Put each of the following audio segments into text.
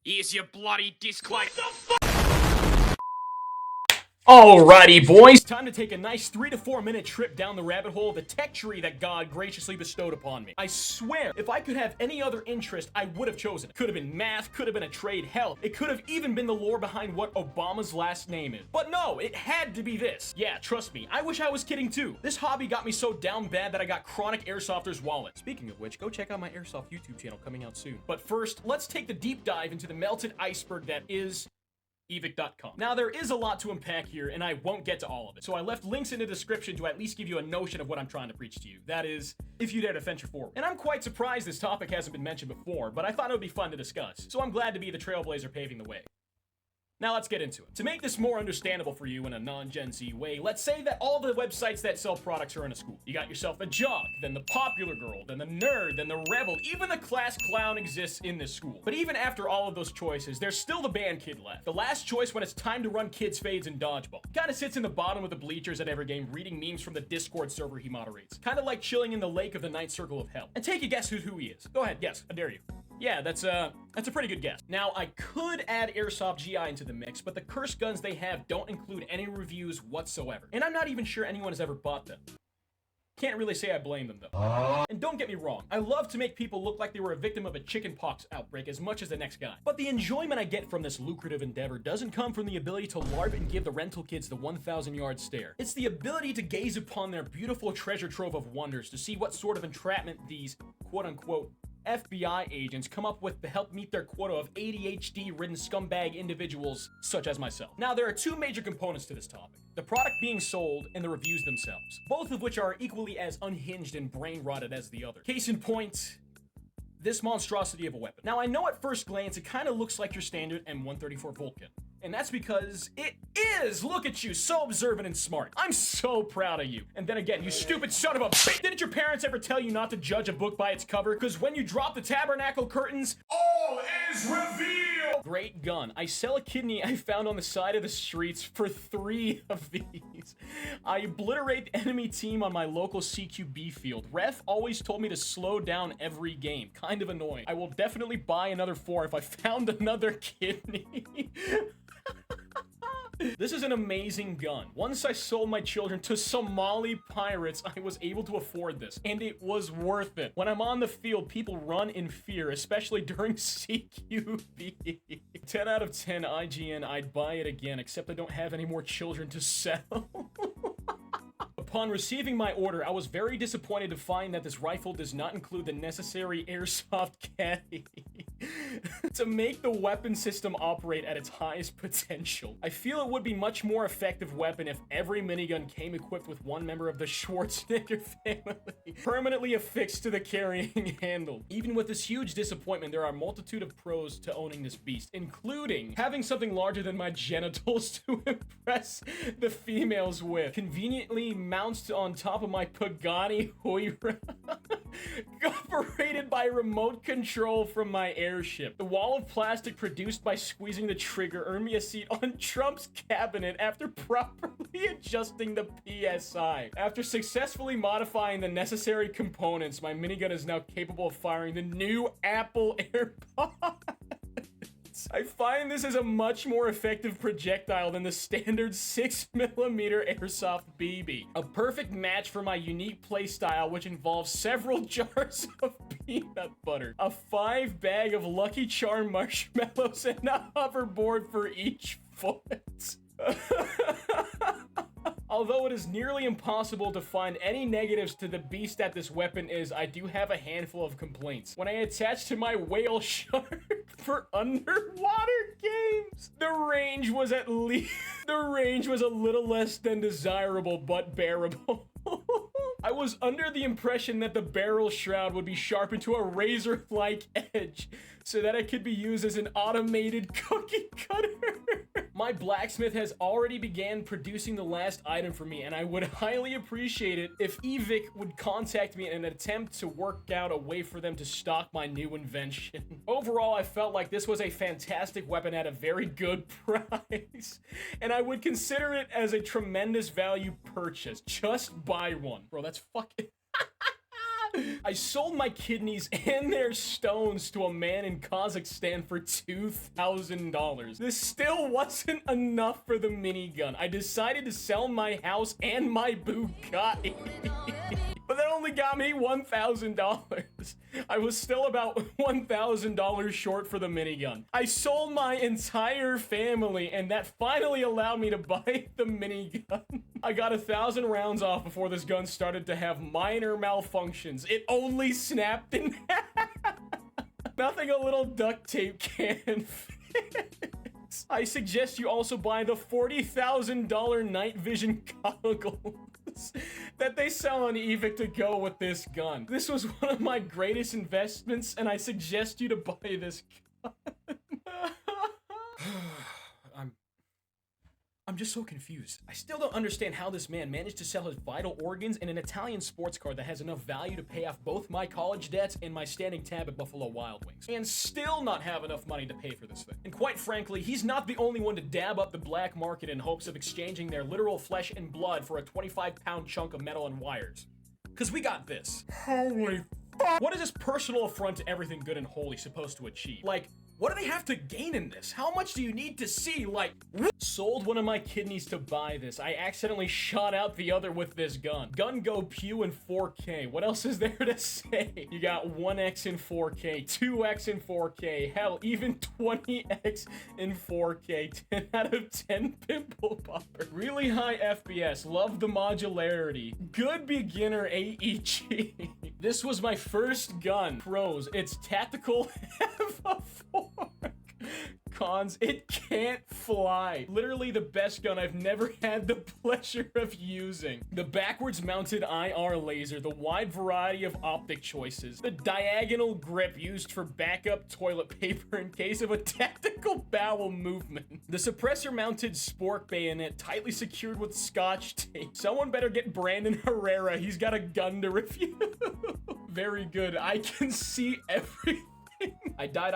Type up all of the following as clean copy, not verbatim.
Here's your bloody disclaimer. Alrighty, boys. Time to take a nice 3 to 4 minute trip down the rabbit hole of the tech tree that God graciously bestowed upon me. I swear, if I could have any other interest, I would have chosen it. Could have been math, could have been a trade, hell, it could have even been the lore behind what Obama's last name is. But no, it had to be this. Yeah, trust me, I wish I was kidding too. This hobby got me so down bad that I got Chronic Airsofters wallet. Speaking of which, go check out my Airsoft YouTube channel coming out soon. But first, let's take the deep dive into the melted iceberg that is evic.com. Now, there is a lot to unpack here, and I won't get to all of it, so I left links in the description to at least give you a notion of what I'm trying to preach to you. That is, if you dare to venture forward. And I'm quite surprised this topic hasn't been mentioned before, but I thought it would be fun to discuss, so I'm glad to be the trailblazer paving the way. Now let's get into it. To make this more understandable for you in a non-Gen Z way, let's say that all the websites that sell products are in a school. You got yourself a jock, then the popular girl, then the nerd, then the rebel, even the class clown exists in this school. But even after all of those choices, there's still the band kid left. The last choice when it's time to run kids fades and dodgeball. Kinda sits in the bottom of the bleachers at every game reading memes from the Discord server he moderates. Kinda like chilling in the lake of the ninth circle of hell. And take a guess who he is. Go ahead, guess. I dare you. Yeah, that's a pretty good guess. Now, I could add Airsoft GI into the mix, but the cursed guns they have don't include any reviews whatsoever. And I'm not even sure anyone has ever bought them. Can't really say I blame them, though. And don't get me wrong, I love to make people look like they were a victim of a chickenpox outbreak as much as the next guy. But the enjoyment I get from this lucrative endeavor doesn't come from the ability to LARP and give the rental kids the 1,000-yard stare. It's the ability to gaze upon their beautiful treasure trove of wonders to see what sort of entrapment these quote-unquote FBI agents come up with to help meet their quota of ADHD-ridden scumbag individuals such as myself. Now, there are two major components to this topic: the product being sold and the reviews themselves, both of which are equally as unhinged and brain-rotted as the other. Case in point, this monstrosity of a weapon. Now, I know at first glance it kind of looks like your standard M134 Vulcan. And that's because it is! Look at you, so observant and smart. I'm so proud of you. And then again, you stupid son of a bitch! Didn't your parents ever tell you not to judge a book by its cover? Because when you drop the tabernacle curtains, all is revealed! Great gun. I sell a kidney I found on the side of the streets for 3 of these. I obliterate the enemy team on my local CQB field. Ref always told me to slow down every game. Kind of annoying. I will definitely buy another 4 if I found another kidney. This is an amazing gun. Once I sold my children to Somali pirates, I was able to afford this, and it was worth it. When I'm on the field, people run in fear, especially during CQB. 10 out of 10 IGN, I'd buy it again, except I don't have any more children to sell. Upon receiving my order, I was very disappointed to find that this rifle does not include the necessary airsoft caddy to make the weapon system operate at its highest potential. I feel it would be much more effective weapon if every minigun came equipped with one member of the Schwarzenegger family, permanently affixed to the carrying handle. Even with this huge disappointment, there are a multitude of pros to owning this beast, including having something larger than my genitals to impress the females with, conveniently mounted on top of my Pagani Huayra, operated by remote control from my airship. The wall of plastic produced by squeezing the trigger earned me a seat on Trump's cabinet after properly adjusting the PSI. After successfully modifying the necessary components, my minigun is now capable of firing the new Apple AirPods. I find this is a much more effective projectile than the standard 6mm airsoft BB. A perfect match for my unique playstyle, which involves several jars of peanut butter, a 5 bag of Lucky Charm marshmallows, and a hoverboard for each foot. Although it is nearly impossible to find any negatives to the beast that this weapon is, I do have a handful of complaints. When I attached to my whale shark for underwater games, the range was a little less than desirable, but bearable. I was under the impression that the barrel shroud would be sharpened to a razor-like edge so that it could be used as an automated cookie cutter. My blacksmith has already began producing the last item for me, and I would highly appreciate it if Evic would contact me in an attempt to work out a way for them to stock my new invention. Overall, I felt like this was a fantastic weapon at a very good price, and I would consider it as a tremendous value purchase. Just buy one. Bro, that's fucking... I sold my kidneys and their stones to a man in Kazakhstan for $2,000. This still wasn't enough for the minigun. I decided to sell my house and my Bugatti. But that only got me $1,000. I was still about $1,000 short for the minigun. I sold my entire family, and that finally allowed me to buy the minigun. I got 1,000 rounds off before this gun started to have minor malfunctions. It only snapped in half. Nothing a little duct tape can fix. I suggest you also buy the $40,000 night vision goggles that they sell on eBay to go with this gun. This was one of my greatest investments, and I suggest you to buy this gun. I'm just so confused. I still don't understand how this man managed to sell his vital organs in an Italian sports car that has enough value to pay off both my college debts and my standing tab at Buffalo Wild Wings, and still not have enough money to pay for this thing. And quite frankly, he's not the only one to dab up the black market in hopes of exchanging their literal flesh and blood for a 25-pound chunk of metal and wires. Cause we got this. Holy fuck! What is this personal affront to everything good and holy supposed to achieve? Like, what do they have to gain in this? How much do you need to see? Like, sold one of my kidneys to buy this. I accidentally shot out the other with this gun. Gun go pew in 4K. What else is there to say? You got 1x in 4K, 2x in 4K, hell, even 20x in 4K. 10 out of 10 pimple popper. Really high FPS. Love the modularity. Good beginner AEG. This was my first gun. Pros, it's tactical. Have a fork. Cons, it can't fly. Literally the best gun I've never had the pleasure of using. The backwards mounted IR laser, the wide variety of optic choices, the diagonal grip used for backup toilet paper in case of a tactical bowel movement, the suppressor mounted spork bayonet tightly secured with scotch tape. Someone better get Brandon Herrera, he's got a gun to review. Very good, I can see everything. I died.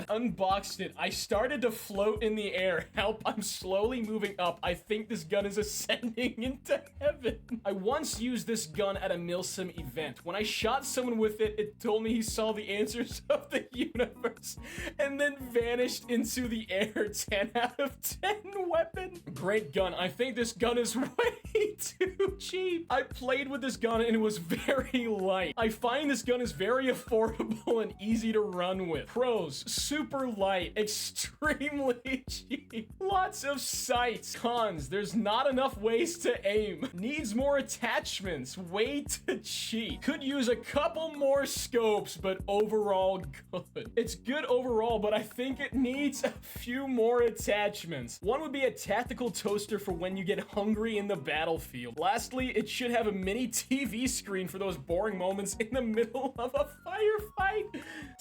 Unboxed it. I started to float in the air. Help, I'm slowly moving up. I think this gun is ascending into heaven. I once used this gun at a Milsim event. When I shot someone with it, it told me he saw the answers of the universe and then vanished into the air. 10 out of 10 weapon. Great gun. I think this gun is way too cheap. I played with this gun and it was very light. I find this gun is very affordable and easy to run with. Pros, super light, extremely cheap, lots of sights. Cons, there's not enough ways to aim, needs more attachments, way too cheap, could use a couple more scopes, but overall good. It's good overall, but I think it needs a few more attachments. One would be a tactical toaster for when you get hungry in the battlefield. Lastly, it should have a mini TV screen for those boring moments in the middle of a firefight.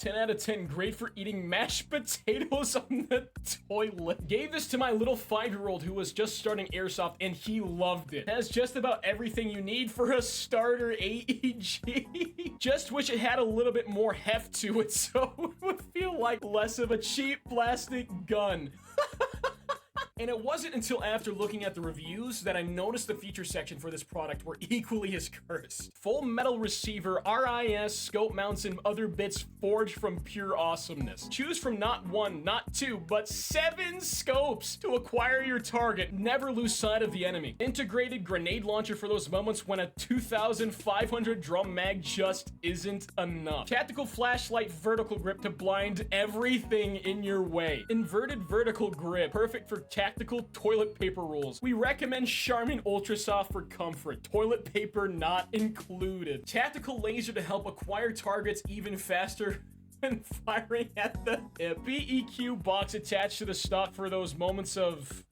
10 out of 10, great for eating mashed potatoes on the toilet. Gave this to my little 5-year-old who was just starting airsoft and he loved it. Has just about everything you need for a starter AEG. Just wish it had a little bit more heft to it so it would feel like less of a cheap plastic gun. And it wasn't until after looking at the reviews that I noticed the feature section for this product were equally as cursed. Full metal receiver, RIS, scope mounts, and other bits forged from pure awesomeness. Choose from not 1, not 2, but 7 scopes to acquire your target. Never lose sight of the enemy. Integrated grenade launcher for those moments when a 2,500 drum mag just isn't enough. Tactical flashlight vertical grip to blind everything in your way. Inverted vertical grip, perfect for tactical toilet paper rolls. We recommend Charmin Ultra Soft for comfort. Toilet paper not included. Tactical laser to help acquire targets even faster when firing at the hip. BEQ box attached to the stock for those moments of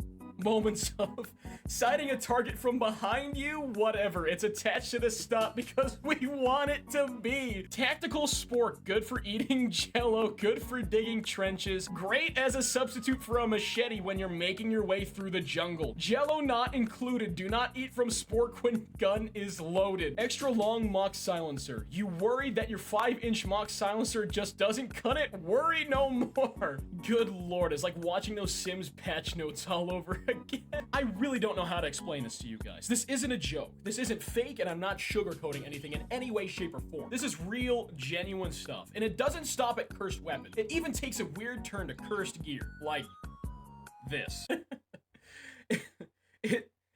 sighting a target from behind you. Whatever, it's attached to the stock because we want it to be. Tactical spork, good for eating jello, good for digging trenches, great as a substitute for a machete when you're making your way through the jungle. Jello not included. Do not eat from spork when gun is loaded. Extra long mock silencer. You worried that your 5-inch mock silencer just doesn't cut it? Worry no more. Good lord, it's like watching those Sims patch notes all over again. again. I really don't know how to explain this to you guys. This isn't a joke. This isn't fake, and I'm not sugarcoating anything in any way, shape, or form. This is real, genuine stuff. And it doesn't stop at cursed weapons. It even takes a weird turn to cursed gear. Like this.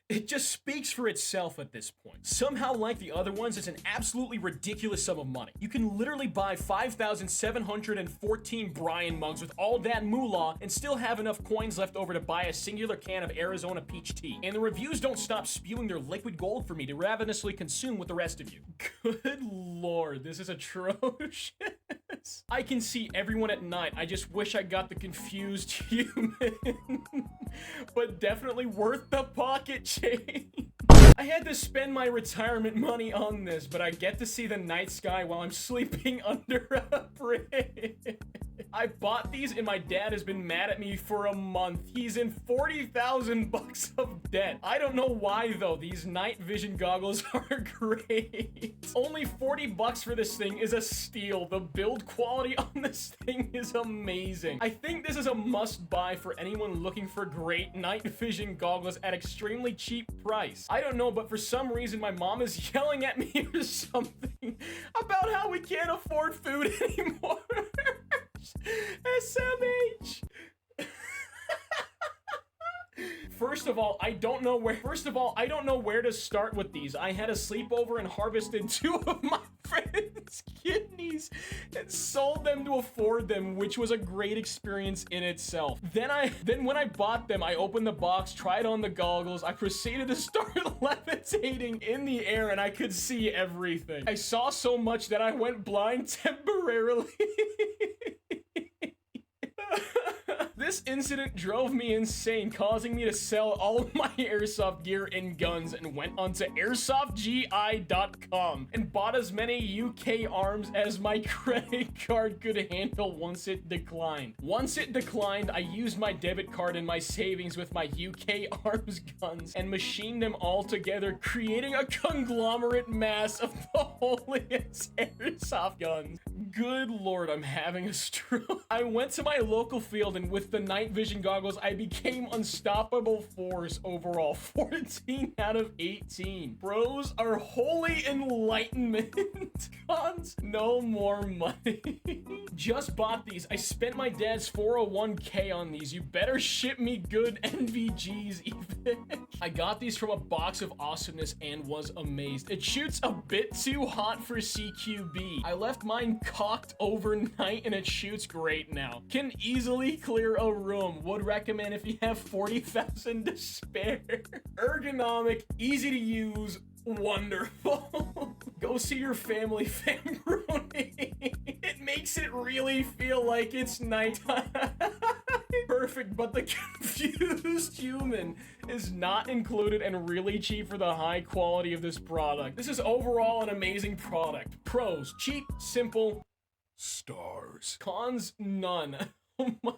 It just speaks for itself at this point. Somehow, like the other ones, it's an absolutely ridiculous sum of money. You can literally buy 5,714 Brian mugs with all that moolah and still have enough coins left over to buy a singular can of Arizona peach tea. And the reviews don't stop spewing their liquid gold for me to ravenously consume with the rest of you. Good lord, this is atrocious. I can see everyone at night. I just wish I got the confused human. But definitely worth the pocket change. I had to spend my retirement money on this, but I get to see the night sky while I'm sleeping under a bridge. I bought these and my dad has been mad at me for a month. He's in 40,000 bucks of debt. I don't know why though. These night vision goggles are great. Only 40 bucks for this thing is a steal. The build quality on this thing is amazing. I think this is a must buy for anyone looking for great night vision goggles at extremely cheap price. I don't know, but for some reason my mom is yelling at me or something about how we can't afford food anymore. SMH. First of all, I don't know where to start with these. I had a sleepover and harvested 2 of my friends' kidneys and sold them to afford them, which was a great experience in itself. Then when I bought them, I opened the box, tried on the goggles, I proceeded to start levitating in the air and I could see everything. I saw so much that I went blind temporarily. This incident drove me insane, causing me to sell all of my airsoft gear and guns and went onto airsoftgi.com and bought as many UK arms as my credit card could handle once it declined. Once it declined, I used my debit card and my savings with my UK arms guns and machined them all together, creating a conglomerate mass of the holiest airsoft guns. Good lord, I'm having a stroke. I went to my local field and with the night vision goggles, I became unstoppable force overall. 14 out of 18. Pros are holy enlightenment. Cons, no more money. Just bought these. I spent my dad's 401k on these. You better ship me good NVGs even. I got these from a box of awesomeness and was amazed. It shoots a bit too hot for CQB. I left mine cocked overnight and it shoots great now. Can easily clear a room. Would recommend if you have 40,000 to spare. Ergonomic, easy to use, wonderful. Go see your family, Fambroni. It makes it really feel like it's nighttime. Perfect, but the confused human is not included and really cheap for the high quality of this product. This is overall an amazing product. Pros, cheap, simple, stars. Cons, none. Oh my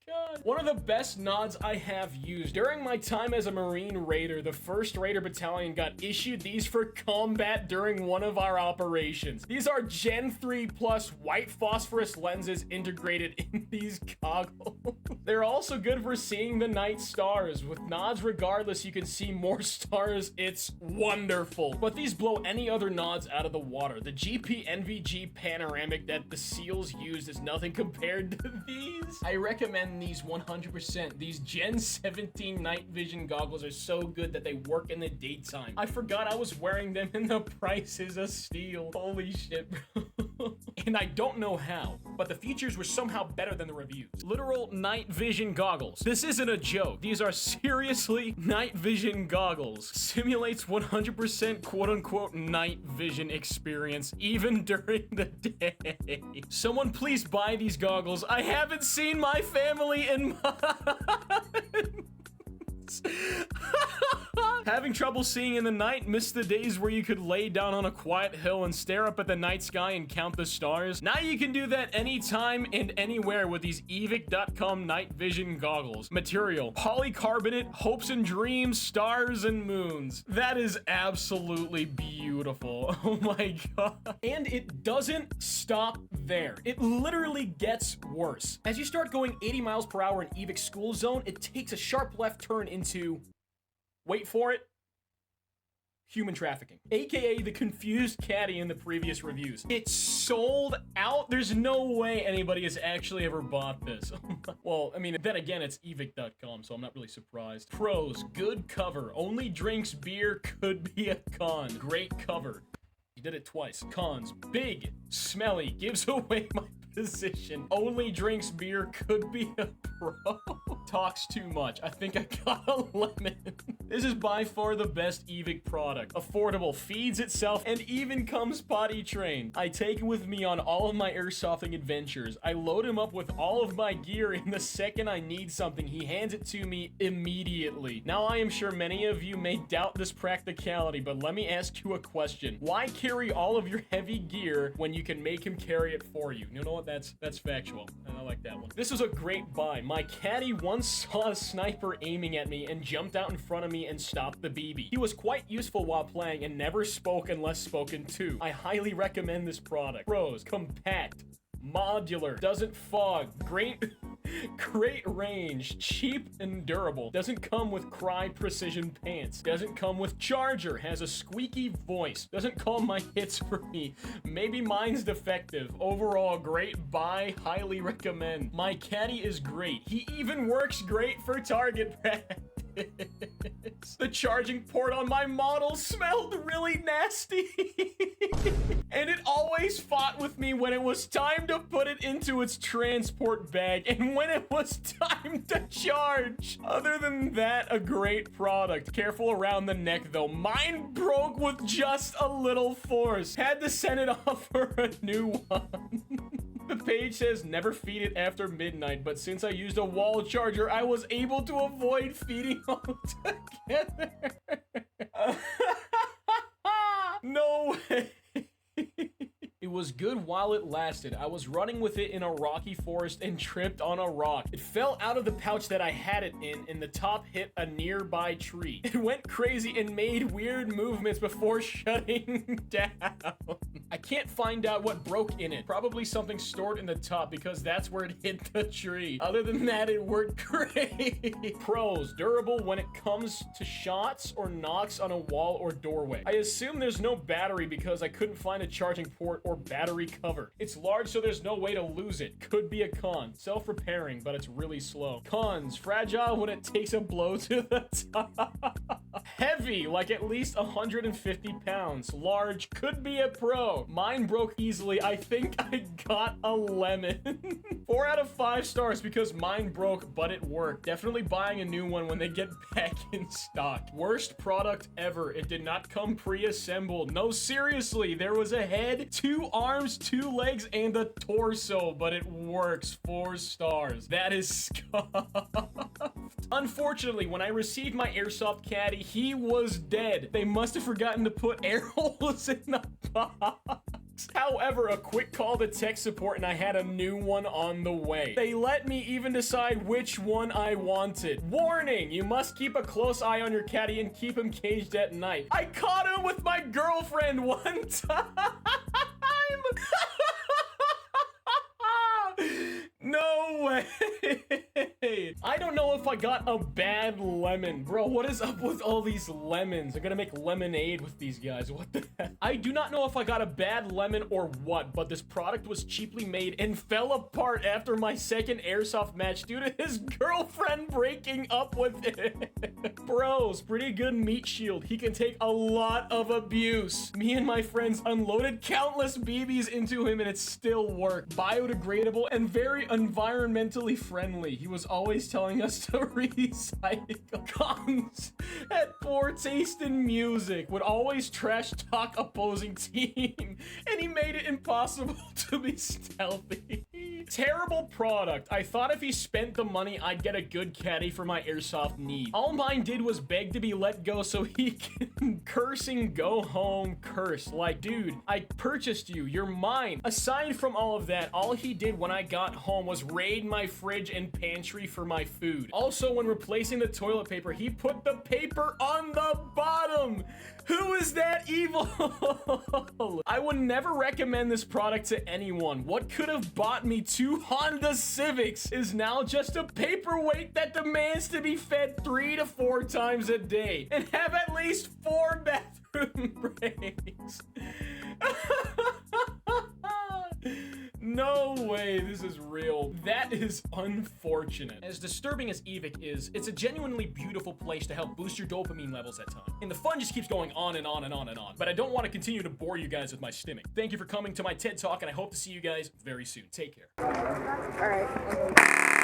god. One of the best nods I have used. During my time as a Marine Raider, the 1st Raider Battalion got issued these for combat during one of our operations. These are Gen 3 plus white phosphorus lenses integrated in these goggles. They're also good for seeing the night stars. With nods regardless, you can see more stars. It's wonderful. But these blow any other nods out of the water. The GP NVG panoramic that the SEALs used is nothing compared to these. I recommend these 100%. These Gen 17 night vision goggles are so good that they work in the daytime. I forgot I was wearing them and the price is a steal. Holy shit, bro. And I don't know how, but the features were somehow better than the reviews. Literal night vision goggles. This isn't a joke. These are seriously night vision goggles. Simulates 100% quote-unquote night vision experience, even during the day. Someone please buy these goggles. I haven't seen my family in months. Having trouble seeing in the night? Miss the days where you could lay down on a quiet hill and stare up at the night sky and count the stars? Now you can do that anytime and anywhere with these evic.com night vision goggles. Material: polycarbonate, hopes and dreams, stars and moons. That is absolutely beautiful. Oh my god. And it doesn't stop there. It literally gets worse. As you start going 80 miles per hour in evic school zone, it takes a sharp left turn into, wait for it, human trafficking, aka the confused caddy in the previous reviews. It's sold out. There's no way anybody has actually ever bought this. Well, I mean, then again, it's evic.com, so I'm not really surprised. Pros: good cover, only drinks beer, could be a con. Great cover. He did it twice. Cons: big, smelly, gives away my position, only drinks beer, could be a pro. Talks too much. I think I got a lemon. This is by far the best evic product. Affordable, feeds itself, and even comes potty trained. I take him with me on all of my airsofting adventures. I load him up with all of my gear, and the second I need something, he hands it to me immediately. Now, I am sure many of you may doubt this practicality, but let me ask you a question. Why carry all of your heavy gear when you can make him carry it for you? You know what? That's factual, and I like that one. This was a great buy. My caddy once saw a sniper aiming at me and jumped out in front of me and stopped the BB. He was quite useful while playing and never spoke unless spoken to. I highly recommend this product. Pros: compact, modular, doesn't fog, great range, cheap and durable, doesn't come with cry precision pants, doesn't come with charger, has a squeaky voice, doesn't call my hits for me, maybe mine's defective. Overall, great buy, highly recommend. My caddy is great. He even works great for target practice. The charging port on my model smelled really nasty. And it always fought with me when it was time to put it into its transport bag and when it was time to charge. Other than that, a great product. Careful around the neck though. Mine broke with just a little force. Had to send it off for a new one. The page says never feed it after midnight, but since I used a wall charger, I was able to avoid feeding altogether. No way. It was good while it lasted. I was running with it in a rocky forest and tripped on a rock. It fell out of the pouch that I had it in, and the top hit a nearby tree. It went crazy and made weird movements before shutting down. I can't find out what broke in it. Probably something stored in the top because that's where it hit the tree. Other than that, it worked great. Pros: durable when it comes to shots or knocks on a wall or doorway. I assume there's no battery because I couldn't find a charging port or battery cover. It's large, so there's no way to lose it. Could be a con. Self-repairing, but it's really slow. Cons: fragile when it takes a blow to the top. Heavy, like at least 150 pounds. Large, could be a pro. Mine broke easily. I think I got a lemon. 4 out of 5 stars because mine broke, but it worked. Definitely buying a new one when they get back in stock. Worst product ever. It did not come pre-assembled. No, seriously, there was a head, 2 arms, 2 legs, and a torso, but it works. 4 stars. That is scuffed. Unfortunately, when I received my airsoft caddy, he was dead. They must have forgotten to put air holes in the box. However, a quick call to tech support and I had a new one on the way. They let me even decide which one I wanted. Warning: you must keep a close eye on your caddy and keep him caged at night. I caught him with my girlfriend one time. No way. I don't know if I got a bad lemon. Bro, what is up with all these lemons? I'm gonna make lemonade with these guys. What the heck? I do not know if I got a bad lemon or what, but this product was cheaply made and fell apart after my second airsoft match due to his girlfriend breaking up with it. Bros, pretty good meat shield. He can take a lot of abuse. Me and my friends unloaded countless BBs into him and it still worked. Biodegradable and very environmentally friendly. He was always telling us to recycle. Cons: had poor taste in music, would always trash talk opposing team, and he made it impossible to be stealthy. Terrible product. I thought if he spent the money, I'd get a good caddy for my airsoft need. All mine did was beg to be let go so he can cursing go home curse. Like, dude, I purchased you. You're mine. Aside from all of that, all he did when I got home was raid my fridge and pantry for my food. Also, when replacing the toilet paper, he put the paper on the bottom. Who is that evil? I would never recommend this product to anyone. What could have bought me 2 Honda Civics is now just a paperweight that demands to be fed 3 to 4 times a day and have at least 4 bathroom breaks. No way this is real. That is unfortunate. As disturbing as Evic is, it's a genuinely beautiful place to help boost your dopamine levels at times. And the fun just keeps going on and on and on and on. But I don't want to continue to bore you guys with my stimming. Thank you for coming to my TED Talk, and I hope to see you guys very soon. Take care. All right.